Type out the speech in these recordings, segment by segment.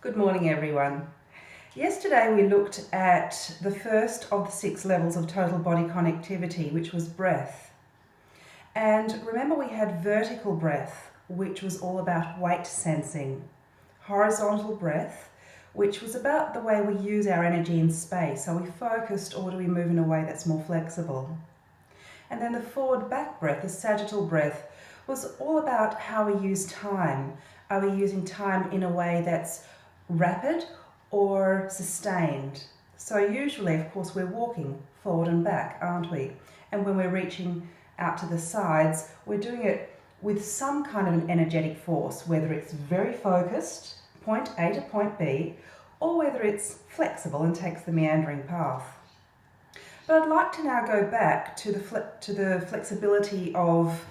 Good morning, everyone. Yesterday we looked at the first of the 6 levels of total body connectivity, which was breath. And remember, we had vertical breath, which was all about weight sensing. Horizontal breath, which was about the way we use our energy in space. So we focused, or do we move in a way that's more flexible? And then the forward back breath, the sagittal breath, was all about how we use time. Are we using time in a way that's rapid or sustained? So usually, of course, we're walking forward and back, aren't we? And when we're reaching out to the sides, we're doing it with some kind of an energetic force, whether it's very focused, point A to point B, or whether it's flexible and takes the meandering path. But I'd like to now go back to the flexibility of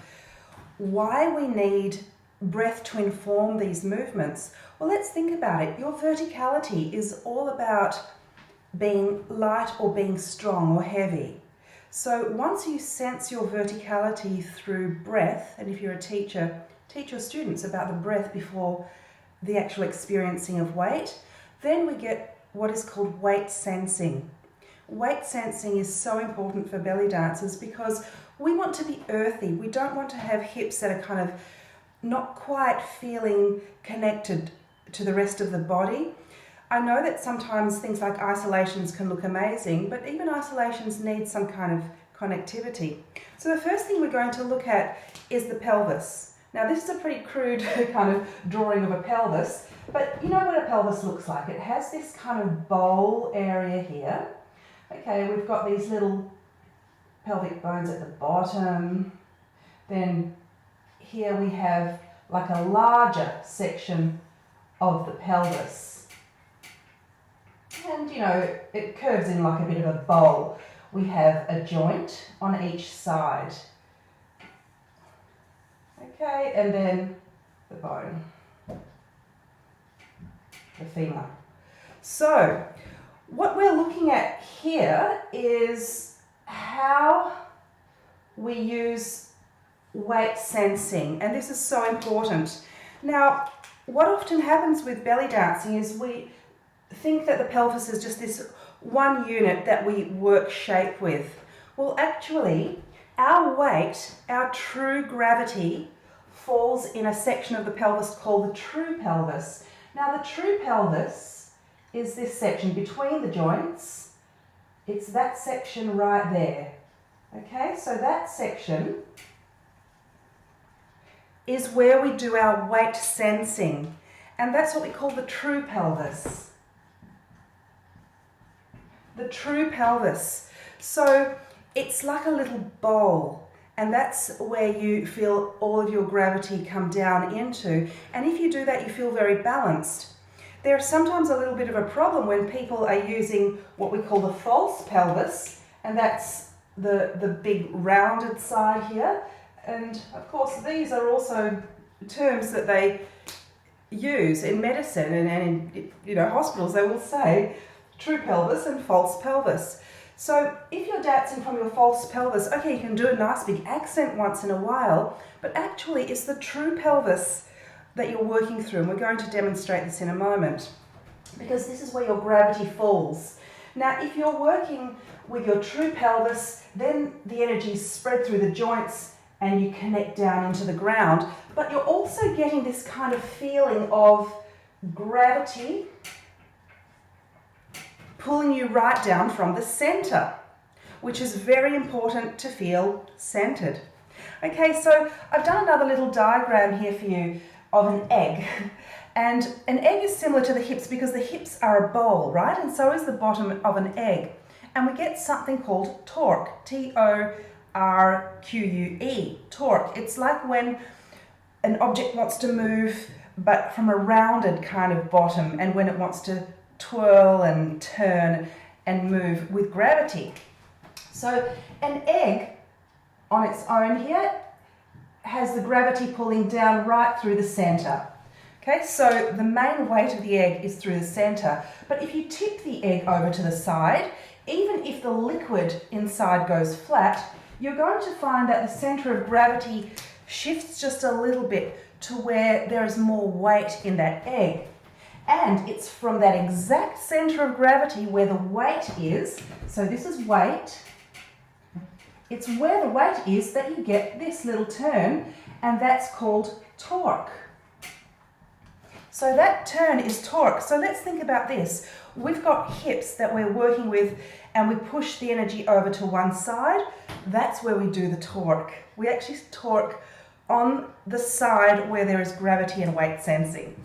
why we need breath to inform these movements. Well, let's think about it. Your verticality is all about being light or being strong or heavy. So once you sense your verticality through breath, and if you're a teacher, teach your students about the breath before the actual experiencing of weight, then we get what is called weight sensing. Weight sensing is so important for belly dancers because we want to be earthy. We don't want to have hips that are kind of not quite feeling connected to the rest of the body. I know that sometimes things like isolations can look amazing, but even isolations need some kind of connectivity. So the first thing we're going to look at is the pelvis. Now this is a pretty crude kind of drawing of a pelvis, but you know what a pelvis looks like. It has this kind of bowl area here. Okay, we've got these little pelvic bones at the bottom. Then here we have like a larger section of the pelvis. And you know, it curves in like a bit of a bowl. We have a joint on each side. Okay, and then the bone, the femur. So what we're looking at here is how we use weight sensing, and this is so important. Now, what often happens with belly dancing is we think that the pelvis is just this one unit that we work shape with. Well, actually, our weight, our true gravity, falls in a section of the pelvis called the true pelvis. Now, the true pelvis is this section between the joints. It's that section right there. Okay, so that section is where we do our weight sensing, and that's what we call the true pelvis. The true pelvis. So it's like a little bowl, and that's where you feel all of your gravity come down into, and if you do that, you feel very balanced. There's sometimes a little bit of a problem when people are using what we call the false pelvis, and that's the big rounded side here. And of course, these are also terms that they use in medicine and in hospitals. They will say true pelvis and false pelvis. So if you're dancing from your false pelvis, okay, you can do a nice big accent once in a while, but actually it's the true pelvis that you're working through, and we're going to demonstrate this in a moment, because this is where your gravity falls. Now, if you're working with your true pelvis, then the energy is spread through the joints and you connect down into the ground, but you're also getting this kind of feeling of gravity pulling you right down from the center, which is very important to feel centered. Okay, so I've done another little diagram here for you of an egg. And an egg is similar to the hips because the hips are a bowl, right? And so is the bottom of an egg. And we get something called torque, T-O-R-Q-U-E, torque. It's like when an object wants to move, but from a rounded kind of bottom, and when it wants to twirl and turn and move with gravity. So an egg on its own here has the gravity pulling down right through the center. Okay, so the main weight of the egg is through the center, but if you tip the egg over to the side, even if the liquid inside goes flat, you're going to find that the center of gravity shifts just a little bit to where there is more weight in that egg. And it's from that exact center of gravity where the weight is. So this is weight. It's where the weight is that you get this little turn, and that's called torque. So that turn is torque. So let's think about this. We've got hips that we're working with, and we push the energy over to one side. That's where we do the torque. We actually torque on the side where there is gravity and weight sensing.